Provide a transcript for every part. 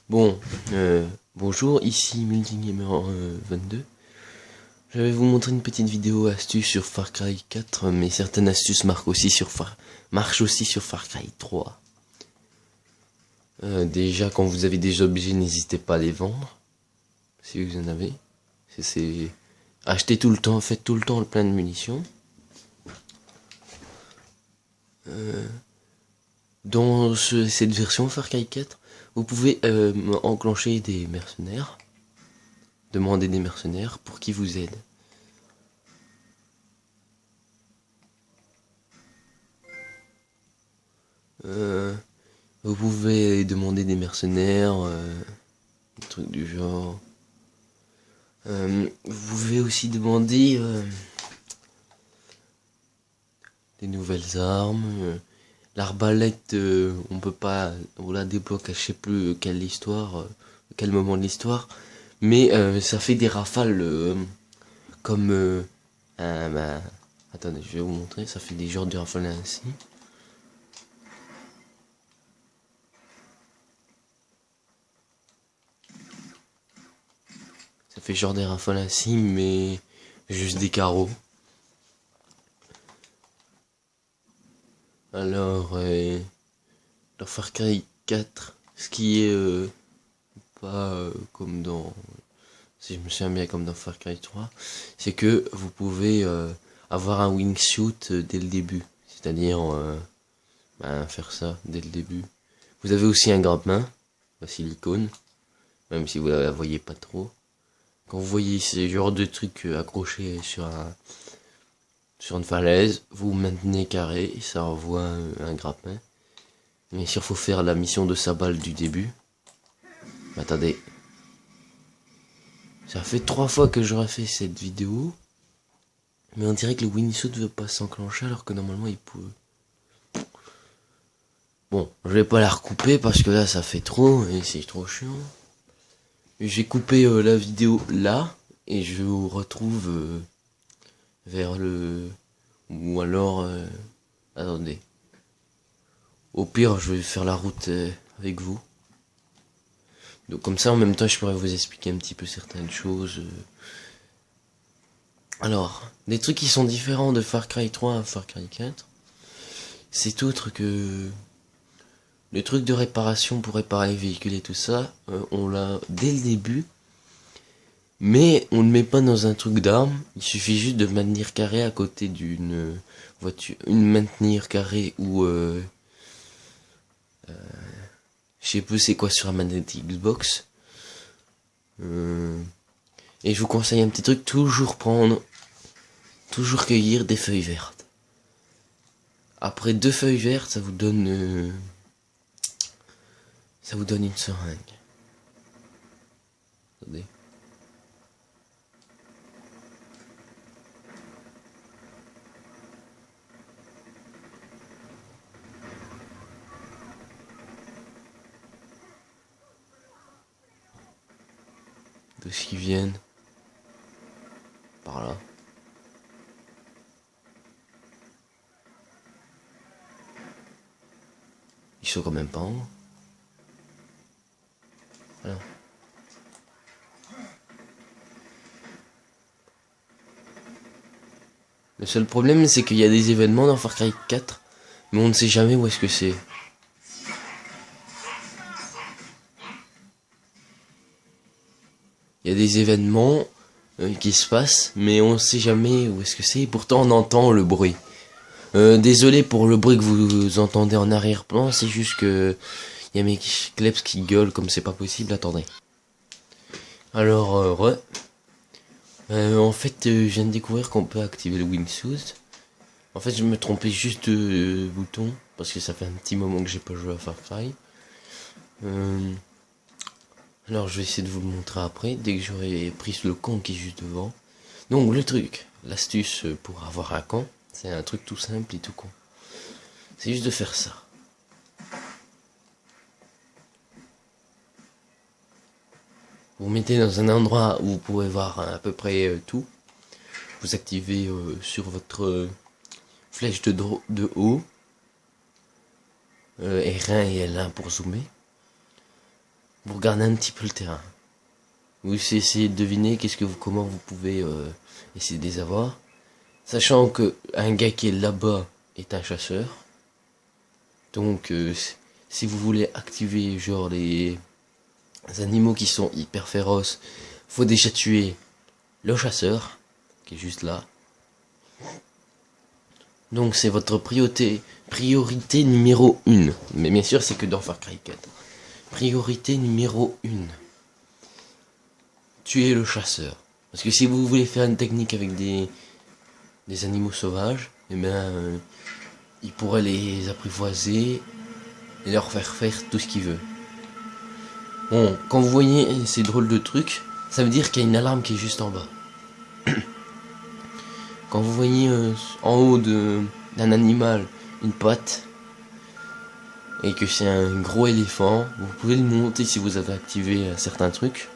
Bon, bonjour, ici Multigamer 22. Je vais vous montrer une petite vidéo astuce sur Far Cry 4, mais certaines astuces marchent aussi sur Far Cry 3. Déjà, quand vous avez des objets, n'hésitez pas à les vendre, si vous en avez. C'est acheter tout le temps, faites tout le temps le plein de munitions. Dans cette version Far Cry 4, vous pouvez enclencher des mercenaires, demander des mercenaires pour qu'ils vous aident. Vous pouvez demander des mercenaires, des trucs du genre. Vous pouvez aussi demander des nouvelles armes. L'arbalète, on peut pas, on la débloque à je sais plus quel moment de l'histoire, mais ça fait des rafales comme attendez, je vais vous montrer, ça fait des genres de rafales ainsi. Ça fait genre des rafales ainsi, mais juste des carreaux. Alors, dans Far Cry 4, ce qui est pas comme dans, si je me souviens bien, comme dans Far Cry 3, c'est que vous pouvez avoir un wingsuit dès le début. C'est-à-dire faire ça dès le début. Vous avez aussi un grappe-main, voici l'icône, même si vous la voyez pas trop. Quand vous voyez ces genres de trucs accrochés sur une falaise, vous maintenez carré et ça envoie un grappin. Mais s'il faut faire la mission de sa balle du début. Attendez. Ça fait 3 fois que j'aurais fait cette vidéo. Mais on dirait que le wingsuit ne veut pas s'enclencher alors que normalement il peut. Bon, je vais pas la recouper parce que là ça fait trop et c'est trop chiant. J'ai coupé la vidéo là et je vous retrouve vers le... Ou alors... attendez. Au pire, je vais faire la route avec vous. Donc comme ça, en même temps, je pourrais vous expliquer un petit peu certaines choses. Alors, des trucs qui sont différents de Far Cry 3 à Far Cry 4, c'est autre que... Le truc de réparation pour réparer les véhicules et tout ça, on l'a dès le début. Mais on ne met pas dans un truc d'arme, il suffit juste de maintenir carré à côté d'une voiture, maintenir carré ou je sais plus c'est quoi sur la manette Xbox. Et je vous conseille un petit truc, toujours cueillir des feuilles vertes. Après 2 feuilles vertes, ça vous donne une seringue. Attendez. De ce qui viennent par là. Ils sont quand même pas en haut. Voilà. Le seul problème c'est qu'il y a des événements dans Far Cry 4, mais on ne sait jamais où est-ce que c'est. Il y a des événements qui se passent, mais on ne sait jamais où est-ce que c'est, et pourtant on entend le bruit. Désolé pour le bruit que vous entendez en arrière-plan, c'est juste que il y a mes kleps qui gueulent comme c'est pas possible, attendez. Alors, en fait, je viens de découvrir qu'on peut activer le wingsuit. En fait, je me trompais juste de bouton, parce que ça fait un petit moment que j'ai pas joué à Far Cry. Alors, je vais essayer de vous le montrer après, dès que j'aurai pris le camp qui est juste devant. Donc, le truc, l'astuce pour avoir un camp, c'est un truc tout simple et tout con. C'est juste de faire ça. Vous mettez dans un endroit où vous pouvez voir à peu près tout. Vous activez sur votre flèche de haut. R1 et L1 pour zoomer. vous regardez un petit peu le terrain. Vous essayez de deviner comment vous pouvez essayer de les avoir. Sachant que un gars qui est là-bas est un chasseur. Donc si vous voulez activer genre les animaux qui sont hyper féroces, faut déjà tuer le chasseur, qui est juste là. Donc c'est votre priorité numéro 1. Mais bien sûr c'est que dans Far Cry 4. Priorité numéro 1. Tuer le chasseur. Parce que si vous voulez faire une technique avec des animaux sauvages, eh ben il pourrait les apprivoiser et leur faire tout ce qu'il veut. Bon, quand vous voyez ces drôles de trucs, ça veut dire qu'il y a une alarme qui est juste en bas. Quand vous voyez en haut d'un animal une patte et que c'est un gros éléphant, vous pouvez le monter si vous avez activé certains trucs.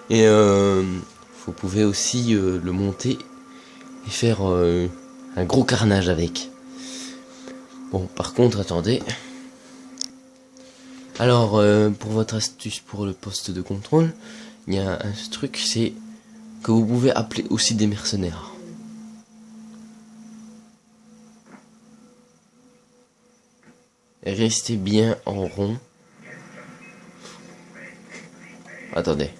Et vous pouvez aussi le monter et faire un gros carnage avec. Bon, par contre, attendez. Alors, pour votre astuce pour le poste de contrôle, il y a un truc, c'est que vous pouvez appeler aussi des mercenaires. Restez bien en rond. Attendez.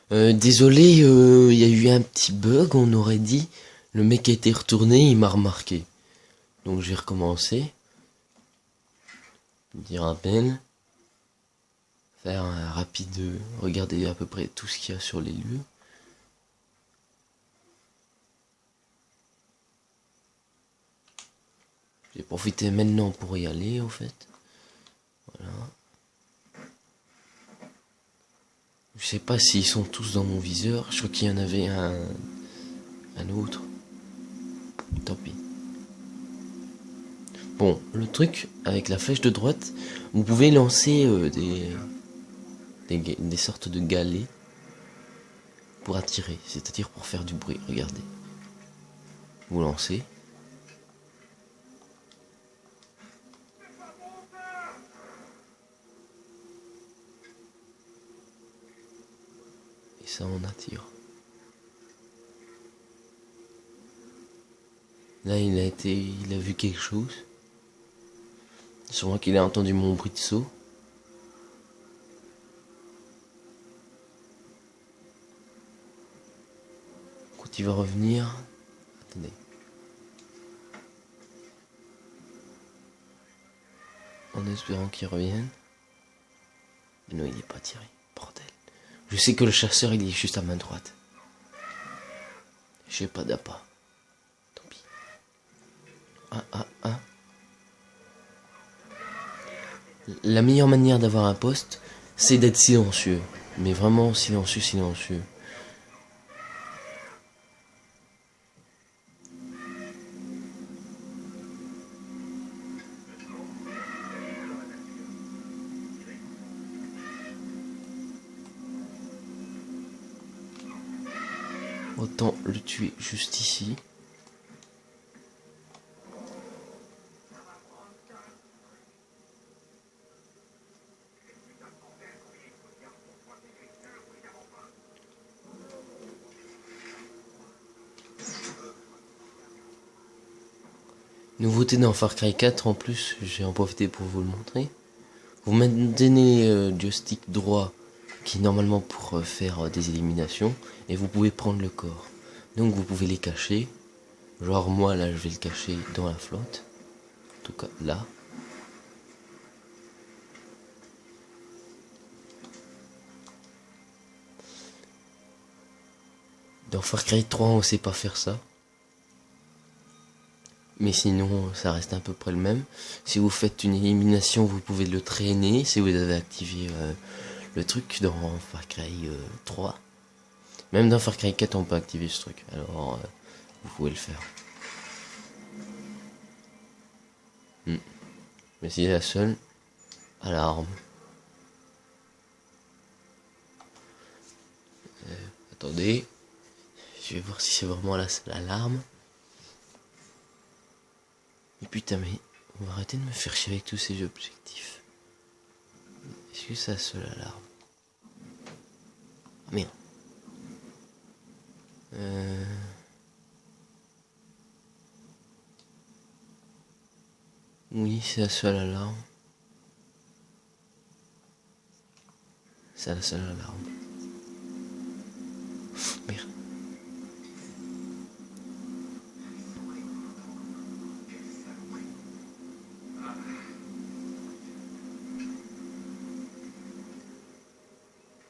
Désolé, il y a eu un petit bug, on aurait dit. Le mec a été retourné, il m'a remarqué. Donc j'ai recommencé. Dire à peine. Faire un rapide, regarder à peu près tout ce qu'il y a sur les lieux. J'ai profité maintenant pour y aller, au fait. Voilà. Je sais pas s'ils sont tous dans mon viseur. Je crois qu'il y en avait un autre. Tant pis. Bon, le truc, avec la flèche de droite, vous pouvez lancer des sortes de galets pour attirer, c'est-à-dire pour faire du bruit. Regardez. Vous lancez. Et ça en attire. Là, il a vu quelque chose. Sûrement qu'il a entendu mon bruit de saut. Quand il va revenir... Attendez. En espérant qu'il revienne. Mais non, il n'est pas tiré. Bordel. Je sais que le chasseur, il est juste à main droite. J'ai pas d'appât. Tant pis. Ah. La meilleure manière d'avoir un poste, c'est d'être silencieux. Mais vraiment silencieux. Autant le tuer juste ici. Nouveauté dans Far Cry 4 en plus, j'ai en profité pour vous le montrer. Vous maintenez du stick droit qui est normalement pour faire des éliminations et vous pouvez prendre le corps. Donc vous pouvez les cacher. Genre moi là je vais le cacher dans la flotte. En tout cas là. Dans Far Cry 3 on sait pas faire ça. Mais sinon, ça reste à peu près le même. Si vous faites une élimination, vous pouvez le traîner. Si vous avez activé le truc dans Far Cry 3. Même dans Far Cry 4, on peut activer ce truc. Alors, vous pouvez le faire. Mais c'est la seule. Alarme. Attendez. Je vais voir si c'est vraiment la seule alarme. Et putain mais on va arrêter de me faire chier avec tous ces objectifs. Est-ce que ça seule alarme? Ah merde. Oui, c'est la seule alarme. C'est la seule alarme. Merde.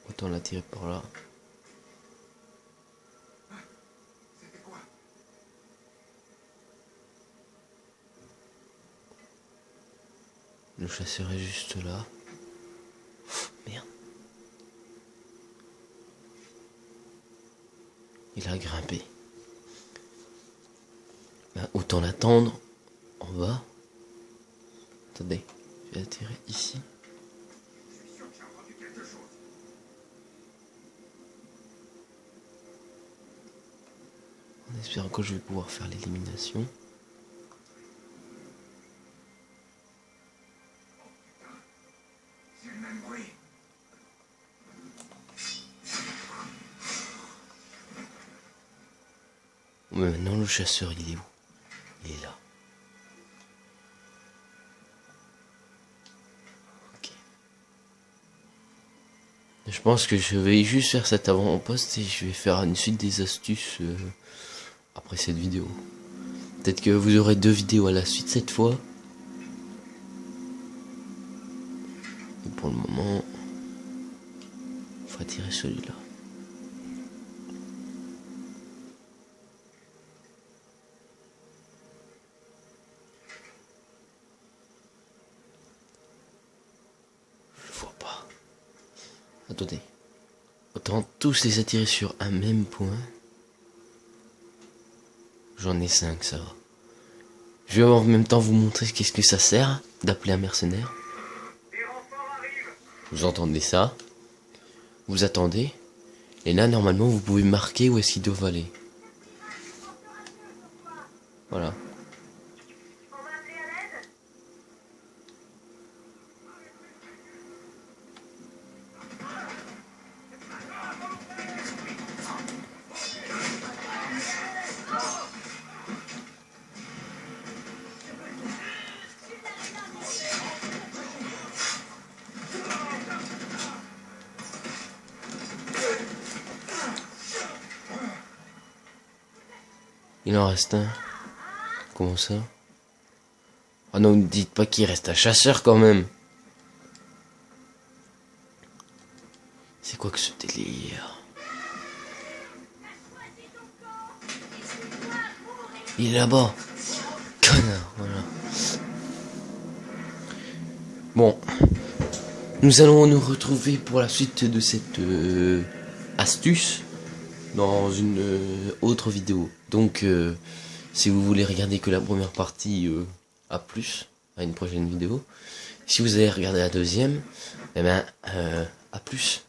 Autant la tirer par là. Le chasseur est juste là. Merde. Il a grimpé. Ben, autant l'attendre en bas. Attendez, je vais atterrir ici. En espérant que je vais pouvoir faire l'élimination. Mais maintenant le chasseur il est où? Il est là. Ok. Je pense que je vais juste faire cet avant-poste et je vais faire une suite des astuces après cette vidéo. Peut-être que vous aurez 2 vidéos à la suite cette fois. Et pour le moment, il faut attirer celui-là. Je le vois pas. Attendez. Autant tous les attirer sur un même point. J'en ai 5, ça va. Je vais en même temps vous montrer qu'est-ce que ça sert d'appeler un mercenaire. Vous entendez ça? Vous attendez. Et là, normalement, vous pouvez marquer où est-ce qu'ils doivent aller. Voilà. Il en reste un. Comment ça? Ah non, ne dites pas qu'il reste un chasseur quand même. C'est quoi que ce délire? Il est là-bas. Connard, voilà. Bon. Nous allons nous retrouver pour la suite de cette astuce dans une autre vidéo. Donc, si vous voulez regarder que la première partie, à une prochaine vidéo. Si vous allez regarder la deuxième, eh ben, à plus.